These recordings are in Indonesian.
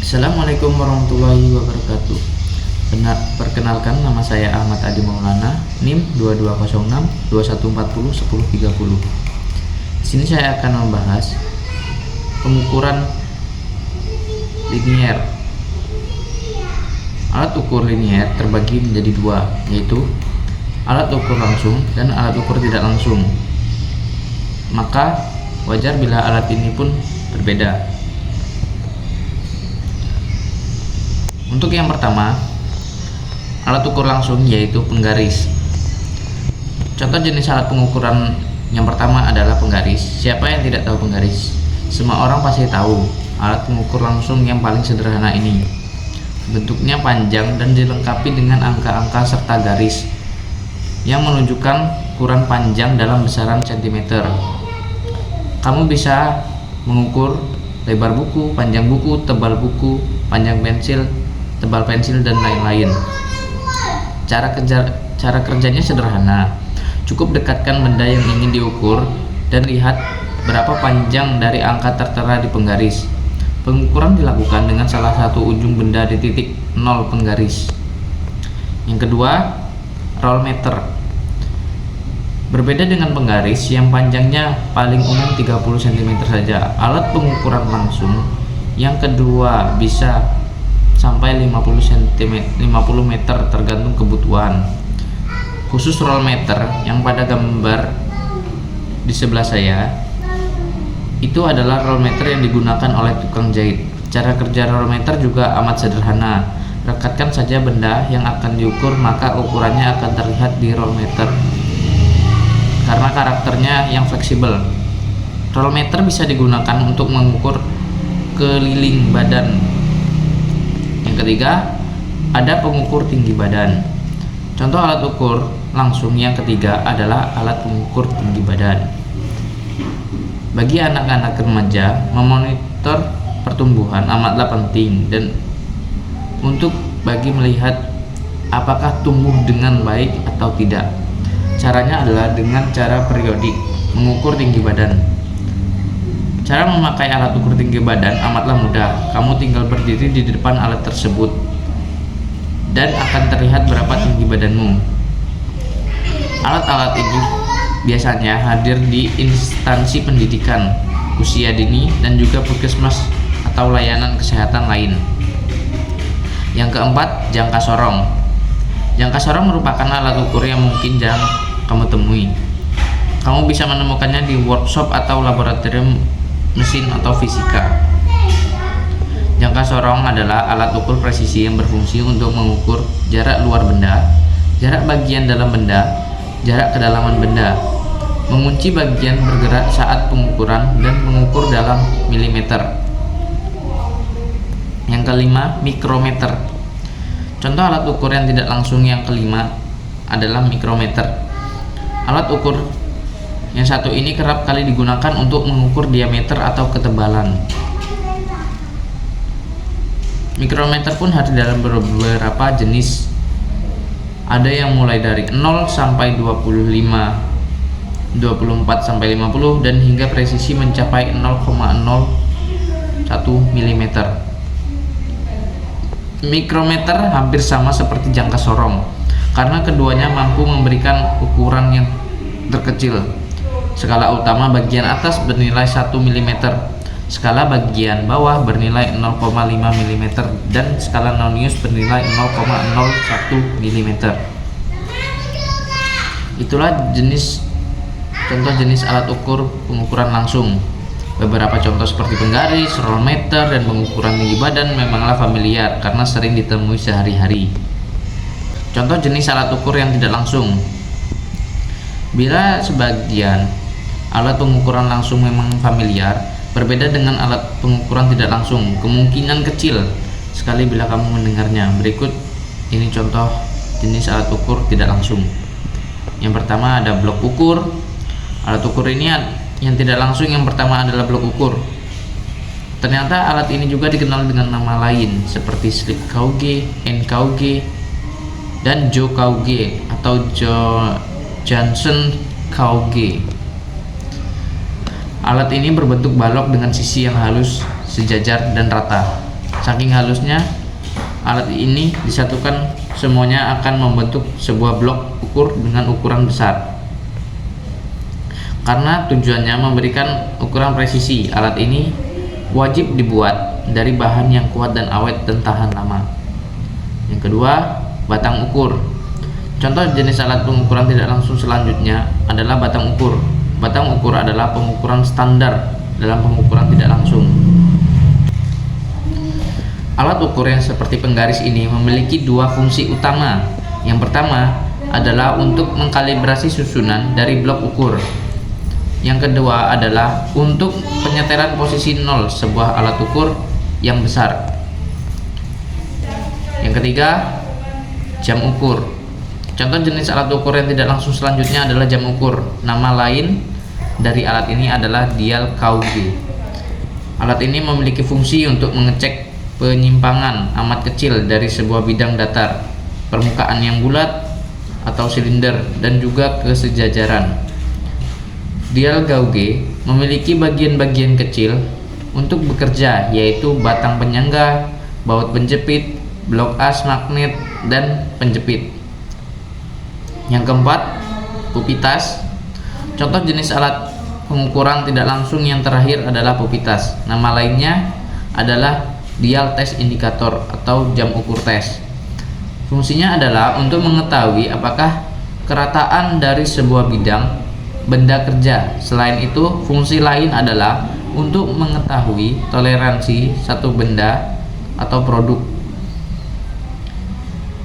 Assalamualaikum warahmatullahi wabarakatuh. Perkenalkan, nama saya Ahmad Adi Maulana, NIM 2206 2140 1030. Di sini saya akan membahas pengukuran linier. Alat ukur linier terbagi menjadi dua, yaitu alat ukur langsung dan alat ukur tidak langsung. Maka wajar bila alat ini pun berbeda. Untuk yang pertama, alat ukur langsung yaitu penggaris. Contoh jenis alat pengukuran yang pertama adalah penggaris. Siapa yang tidak tahu penggaris? Semua orang pasti tahu alat pengukur langsung yang paling sederhana ini. Bentuknya panjang dan dilengkapi dengan angka-angka serta garis yang menunjukkan ukuran panjang dalam besaran cm. Kamu bisa mengukur lebar buku, panjang buku, tebal buku, panjang pensil, tebal pensil, dan lain-lain. Cara kerjanya sederhana. Cukup dekatkan benda yang ingin diukur dan lihat berapa panjang dari angka tertera di penggaris. Pengukuran dilakukan dengan salah satu ujung benda di titik 0 penggaris. Yang kedua, roll meter. Berbeda dengan penggaris yang panjangnya paling umum 30 cm saja, alat pengukuran langsung yang kedua bisa sampai 50 meter tergantung kebutuhan. Khusus roll meter yang pada gambar di sebelah saya itu adalah roll meter yang digunakan oleh tukang jahit. Cara kerja roll meter juga amat sederhana. Rekatkan saja benda yang akan diukur, maka ukurannya akan terlihat di roll meter karena karakternya yang fleksibel. Roll meter bisa digunakan untuk mengukur keliling badan. Yang ketiga, ada pengukur tinggi badan. Contoh alat ukur langsung yang ketiga adalah alat pengukur tinggi badan. Bagi anak-anak remaja, memonitor pertumbuhan amatlah penting dan untuk bagi melihat apakah tumbuh dengan baik atau tidak. Caranya adalah dengan cara periodik mengukur tinggi badan. Cara memakai alat ukur tinggi badan amatlah mudah. Kamu tinggal berdiri di depan alat tersebut dan akan terlihat berapa tinggi badanmu. Alat-alat ini biasanya hadir di instansi pendidikan, usia dini, dan juga puskesmas atau layanan kesehatan lain. Yang keempat, jangka sorong. Jangka sorong merupakan alat ukur yang mungkin jarang kamu temui. Kamu bisa menemukannya di workshop atau laboratorium mesin atau fisika. Jangka sorong adalah alat ukur presisi yang berfungsi untuk mengukur jarak luar benda, jarak bagian dalam benda, jarak kedalaman benda, mengunci bagian bergerak saat pengukuran, dan mengukur dalam milimeter. Yang kelima, mikrometer. Contoh alat ukur yang tidak langsung yang kelima adalah mikrometer. Alat ukur yang satu ini kerap kali digunakan untuk mengukur diameter atau ketebalan. Mikrometer pun hadir dalam beberapa jenis. Ada yang mulai dari 0 sampai 25, 24 sampai 50, dan hingga presisi mencapai 0,01 mm. Mikrometer hampir sama seperti jangka sorong karena keduanya mampu memberikan ukuran yang terkecil. Skala utama bagian atas bernilai 1 mm, skala bagian bawah bernilai 0,5 mm, dan skala nonius bernilai 0,01 mm. Itulah contoh jenis alat ukur pengukuran langsung. Beberapa contoh seperti penggaris, roll meter, dan pengukuran tinggi badan memanglah familiar karena sering ditemui sehari-hari. Contoh jenis alat ukur yang tidak langsung. Bila sebagian alat pengukuran langsung memang familiar, berbeda dengan alat pengukuran tidak langsung, kemungkinan kecil sekali bila kamu mendengarnya. Berikut ini contoh jenis alat ukur tidak langsung. Yang pertama ada blok ukur. Alat ukur ini yang tidak langsung yang pertama adalah blok ukur. Ternyata alat ini juga dikenal dengan nama lain seperti slip gauge, N gauge, dan Joe gauge atau Johnson gauge. Alat ini berbentuk balok dengan sisi yang halus, sejajar, dan rata. Saking halusnya alat ini disatukan, semuanya akan membentuk sebuah blok ukur dengan ukuran besar. Karena tujuannya memberikan ukuran presisi, alat ini wajib dibuat dari bahan yang kuat dan awet dan tahan lama. Yang kedua, batang ukur. Contoh jenis alat pengukuran tidak langsung selanjutnya adalah batang ukur. Batang ukur adalah pengukuran standar dalam pengukuran tidak langsung. Alat ukur yang seperti penggaris ini memiliki dua fungsi utama. Yang pertama adalah untuk mengkalibrasi susunan dari blok ukur. Yang kedua adalah untuk penyeteran posisi nol sebuah alat ukur yang besar. Yang ketiga, jam ukur. Contoh jenis alat ukur yang tidak langsung selanjutnya adalah jam ukur. Nama lain dari alat ini adalah dial gauge. Alat ini memiliki fungsi untuk mengecek penyimpangan amat kecil dari sebuah bidang datar, permukaan yang bulat atau silinder, dan juga kesejajaran. Dial gauge memiliki bagian-bagian kecil untuk bekerja, yaitu batang penyangga, baut penjepit, blok as magnet, dan penjepit. Yang keempat, pupitas. Contoh jenis alat pengukuran tidak langsung yang terakhir adalah pupitas. Nama lainnya adalah dial test indikator atau jam ukur tes. Fungsinya adalah untuk mengetahui apakah kerataan dari sebuah benda kerja. Selain itu, fungsi lain adalah untuk mengetahui toleransi satu benda atau produk.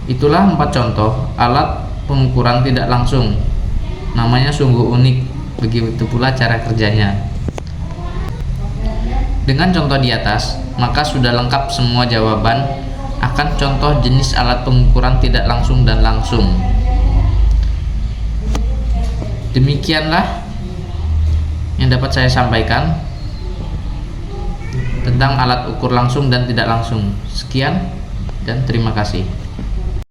Itulah 4 contoh alat pengukuran tidak langsung. Namanya sungguh unik, begitu pula cara kerjanya. Dengan contoh di atas, maka sudah lengkap semua jawaban akan contoh jenis alat pengukuran tidak langsung dan langsung. Demikianlah yang dapat saya sampaikan tentang alat ukur langsung dan tidak langsung. Sekian dan terima kasih.